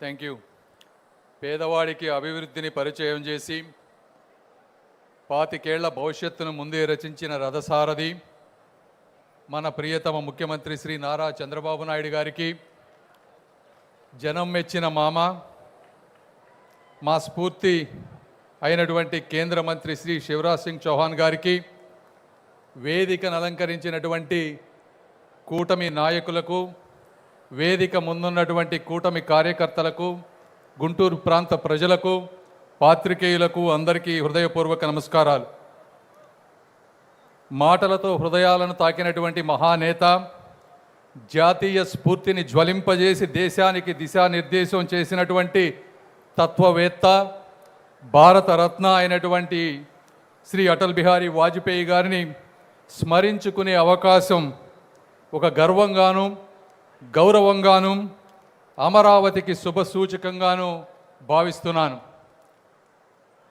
Thank you. పేదవాడికి అభివృద్ధిని పరిచయం చేసి 25 ఏళ్ల భవిష్యత్తును ముందే రచించిన రథసారథి మన ప్రియతమ ముఖ్యమంత్రి శ్రీ నారా చంద్రబాబు నాయుడు గారికి, జనం మెచ్చిన మామ, మా స్ఫూర్తి అయినటువంటి కేంద్ర మంత్రి శ్రీ శివరాజ్ సింగ్ చౌహాన్ గారికి, వేదికను అలంకరించినటువంటి కూటమి నాయకులకు, వేదిక ముందున్నటువంటి కూటమి కార్యకర్తలకు, గుంటూరు ప్రాంత ప్రజలకు, పాత్రికేయులకు అందరికీ హృదయపూర్వక నమస్కారాలు. మాటలతో హృదయాలను తాకినటువంటి మహానేత, జాతీయ స్ఫూర్తిని జ్వలింపజేసి దేశానికి దిశానిర్దేశం చేసినటువంటి తత్వవేత్త, భారతరత్న అయినటువంటి శ్రీ అటల్ బిహారీ వాజ్పేయి గారిని స్మరించుకునే అవకాశం ఒక గర్వంగాను, గౌరవంగాను, అమరావతికి శుభసూచకంగాను భావిస్తున్నాను.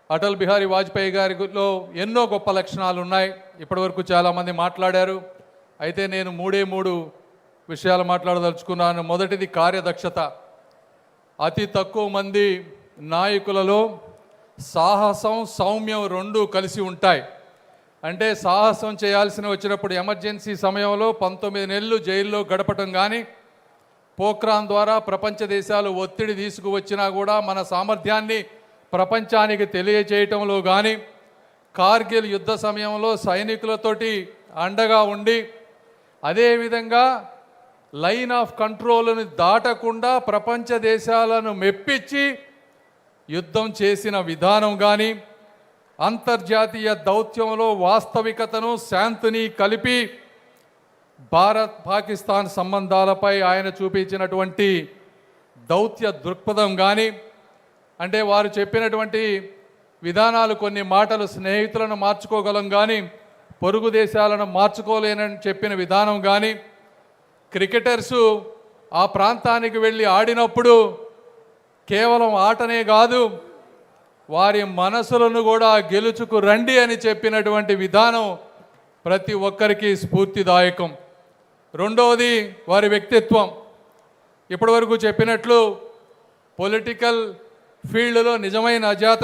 అటల్ బిహారీ వాజ్పేయి గారిలో ఎన్నో గొప్ప లక్షణాలు ఉన్నాయి. ఇప్పటివరకు చాలామంది మాట్లాడారు. అయితే నేను మూడు విషయాలు మాట్లాడదలుచుకున్నాను. మొదటిది కార్యదక్షత. అతి తక్కువ మంది నాయకులలో సాహసం, సౌమ్యం రెండూ కలిసి ఉంటాయి. అంటే సాహసం చేయాల్సిన వచ్చినప్పుడు ఎమర్జెన్సీ సమయంలో 19 నెలలు జైల్లో గడపటం కానీ, పోఖ్రాన్ ద్వారా ప్రపంచ దేశాలు ఒత్తిడి తీసుకువచ్చినా కూడా మన సామర్థ్యాన్ని ప్రపంచానికి తెలియచేయటంలో కానీ, కార్గిల్ యుద్ధ సమయంలో సైనికులతోటి అండగా ఉండి, అదేవిధంగా లైన్ ఆఫ్ కంట్రోల్ని దాటకుండా ప్రపంచ దేశాలను మెప్పించి యుద్ధం చేసిన విధానం కానీ, అంతర్జాతీయ దౌత్యంలో వాస్తవికతను, శాంతిని కలిపి భారత్ పాకిస్తాన్ సంబంధాలపై ఆయన చూపించినటువంటి దౌత్య దృక్పథం కానీ, అంటే వారు చెప్పినటువంటి విధానాలు, కొన్ని మాటలు స్నేహితులను మార్చుకోగలం కానీ పొరుగు దేశాలను మార్చుకోలేనని చెప్పిన విధానం కానీ, క్రికెటర్సు ఆ ప్రాంతానికి వెళ్ళి ఆడినప్పుడు కేవలం ఆటనే కాదు, వారి మనసులను కూడా గెలుచుకు రండి అని చెప్పినటువంటి విధానం ప్రతి ఒక్కరికి స్ఫూర్తిదాయకం. రెండవది వారి వ్యక్తిత్వం. ఇప్పటివరకు చెప్పినట్లు పొలిటికల్ ఫీల్డ్లో నిజమైన అజాత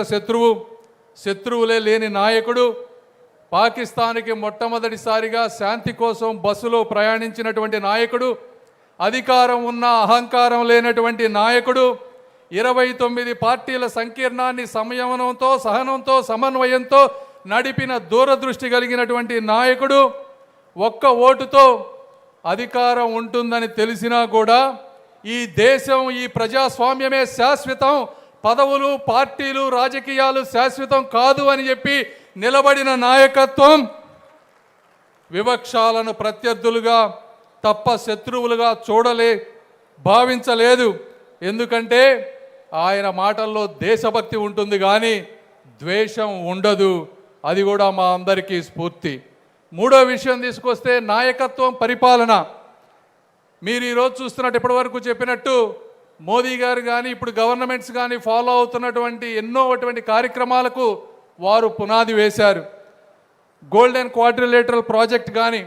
శత్రువులే లేని నాయకుడు, పాకిస్తాన్కి మొట్టమొదటిసారిగా శాంతి కోసం బస్సులో ప్రయాణించినటువంటి నాయకుడు, అధికారం ఉన్న అహంకారం లేనటువంటి నాయకుడు, 29 పార్టీల సంకీర్ణాన్ని సంయమనంతో, సహనంతో, సమన్వయంతో నడిపిన దూరదృష్టి కలిగినటువంటి నాయకుడు, ఒక్క ఓటుతో అధికారం ఉంటుందని తెలిసినా కూడా ఈ దేశం, ఈ ప్రజాస్వామ్యమే శాశ్వతం, పదవులు, పార్టీలు, రాజకీయాలు శాశ్వతం కాదు అని చెప్పి నిలబడిన నాయకత్వం, వివక్షాలను ప్రత్యర్థులుగా తప్ప శత్రువులుగా భావించలేదు. ఎందుకంటే ఆయన మాటల్లో దేశభక్తి ఉంటుంది కానీ ద్వేషం ఉండదు. అది కూడా మా అందరికీ స్ఫూర్తి. మూడో విషయం తీసుకొస్తే నాయకత్వం, పరిపాలన. మీరు ఈరోజు చూస్తున్నట్టు, ఇప్పటివరకు చెప్పినట్టు మోదీ గారు కానీ, ఇప్పుడు గవర్నమెంట్స్ కానీ ఫాలో అవుతున్నటువంటి ఎన్నో అటువంటి కార్యక్రమాలకు వారు పునాది వేశారు. గోల్డెన్ క్వాడ్రిలేటరల్ ప్రాజెక్ట్ కానీ,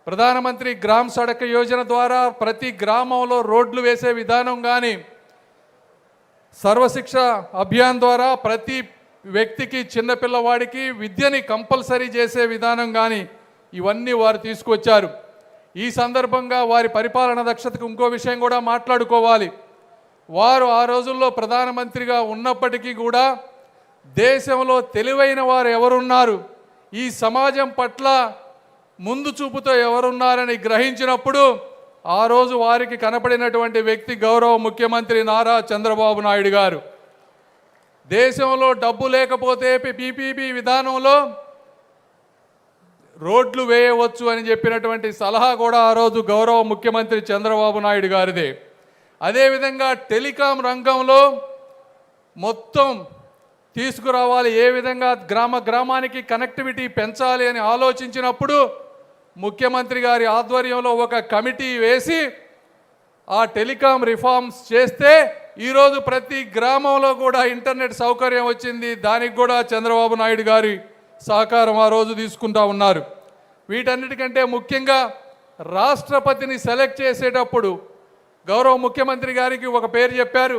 ప్రధానమంత్రి గ్రామ్ సడక్ యోజన ద్వారా ప్రతి గ్రామంలో రోడ్లు వేసే విధానం కానీ, సర్వశిక్ష అభియాన్ ద్వారా ప్రతి వ్యక్తికి, చిన్నపిల్లవాడికి విద్యని కంపల్సరీ చేసే విధానం కానీ, ఇవన్నీ వారు తీసుకొచ్చారు. ఈ సందర్భంగా వారి పరిపాలన దక్షతకు ఇంకో విషయం కూడా మాట్లాడుకోవాలి. వారు ఆ రోజుల్లో ప్రధానమంత్రిగా ఉన్నప్పటికీ కూడా దేశంలో తెలివైన వారు ఎవరున్నారు, ఈ సమాజం పట్ల ముందు చూపుతో ఎవరున్నారని గ్రహించినప్పుడు ఆ రోజు వారికి కనపడినటువంటి వ్యక్తి గౌరవ ముఖ్యమంత్రి నారా చంద్రబాబు నాయుడు గారు. దేశంలో డబ్బు లేకపోతే పీపీపీ విధానంలో రోడ్లు వేయవచ్చు అని చెప్పినటువంటి సలహా కూడా ఆ రోజు గౌరవ ముఖ్యమంత్రి చంద్రబాబు నాయుడు గారిదే. అదేవిధంగా టెలికాం రంగంలో మొత్తం తీసుకురావాలి, ఏ విధంగా గ్రామానికి కనెక్టివిటీ పెంచాలి అని ఆలోచించినప్పుడు ముఖ్యమంత్రి గారి ఆధ్వర్యంలో ఒక కమిటీ వేసి ఆ టెలికాం రిఫార్మ్స్ చేస్తే ఈరోజు ప్రతి గ్రామంలో కూడా ఇంటర్నెట్ సౌకర్యం వచ్చింది. దానికి కూడా చంద్రబాబు నాయుడు గారి సహకారం ఆ రోజు తీసుకుంటా ఉన్నారు. వీటన్నిటికంటే ముఖ్యంగా రాష్ట్రపతిని సెలెక్ట్ చేసేటప్పుడు గౌరవ ముఖ్యమంత్రి గారికి ఒక పేరు చెప్పారు.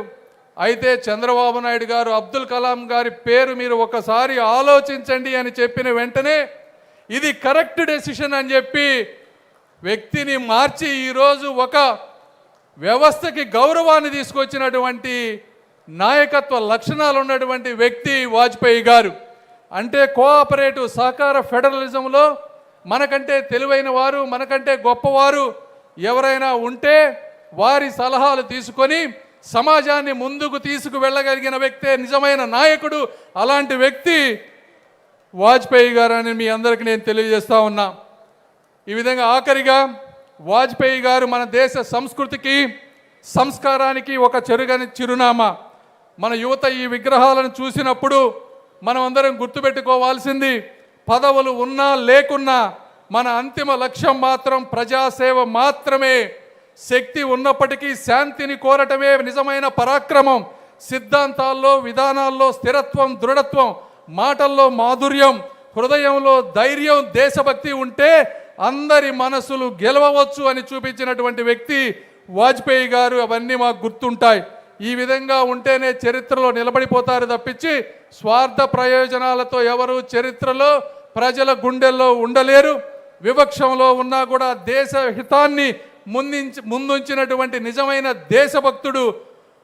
అయితే చంద్రబాబు నాయుడు గారు అబ్దుల్ కలాం గారి పేరు మీరు ఒకసారి ఆలోచించండి అని చెప్పిన వెంటనే ఇది కరెక్ట్ డెసిషన్ అని చెప్పి వ్యక్తిని మార్చి ఈరోజు ఒక వ్యవస్థకి గౌరవాన్ని తీసుకొచ్చినటువంటి నాయకత్వ లక్షణాలు ఉన్నటువంటి వ్యక్తి వాజ్పేయి గారు. అంటే కోఆపరేటివ్ సహకార ఫెడరలిజంలో మనకంటే తెలివైన వారు, మనకంటే గొప్పవారు ఎవరైనా ఉంటే వారి సలహాలు తీసుకొని సమాజాన్ని ముందుకు తీసుకువెళ్ళగలిగిన వ్యక్తే నిజమైన నాయకుడు. అలాంటి వ్యక్తి వాజ్పేయి గారు అని మీ అందరికీ నేను తెలియజేస్తా ఉన్నా. ఈ విధంగా ఆఖరిగా వాజ్పేయి గారు మన దేశ సంస్కృతికి సంస్కారానికి ఒక చెరుగని చిరునామా. మన యువత ఈ విగ్రహాలను చూసినప్పుడు మనం అందరం గుర్తుపెట్టుకోవాల్సింది పదవులు ఉన్నా లేకున్నా మన అంతిమ లక్ష్యం మాత్రం ప్రజాసేవ మాత్రమే. శక్తి ఉన్నప్పటికీ శాంతిని కోరటమే నిజమైన పరాక్రమం. సిద్ధాంతాల్లో విధానాల్లో స్థిరత్వం, దృఢత్వం, మాటల్లో మాధుర్యం, హృదయంలో ధైర్యం, దేశభక్తి ఉంటే అందరి మనసులు గెలవవచ్చు అని చూపించినటువంటి వ్యక్తి వాజ్పేయి గారు. అవన్నీ మాకు గుర్తుంటాయి. ఈ విధంగా ఉంటేనే చరిత్రలో నిలబడిపోతారు తప్పించి స్వార్థ ప్రయోజనాలతో ఎవరు చరిత్రలో ప్రజల గుండెల్లో ఉండలేరు. వివక్షంలో ఉన్నా కూడా దేశ హితాన్ని ముందుంచినటువంటి నిజమైన దేశభక్తుడు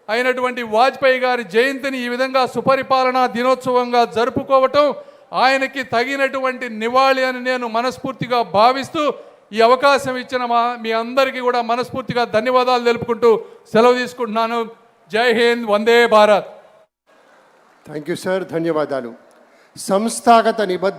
అయినటువంటి వాజ్పేయి గారి జయంతిని ఈ విధంగా సుపరిపాలనా దినోత్సవంగా జరుపుకోవటం ఆయనకి తగినటువంటి నివాళి అని నేను మనస్ఫూర్తిగా భావిస్తూ ఈ అవకాశం ఇచ్చిన మీ అందరికీ కూడా మనస్ఫూర్తిగా ధన్యవాదాలు తెలుపుకుంటూ సెలవు తీసుకుంటున్నాను. జై Hind, Vande Bharat. Thank you sir, ధన్యవాదాలు. సంస్థాగత నిబద్ధ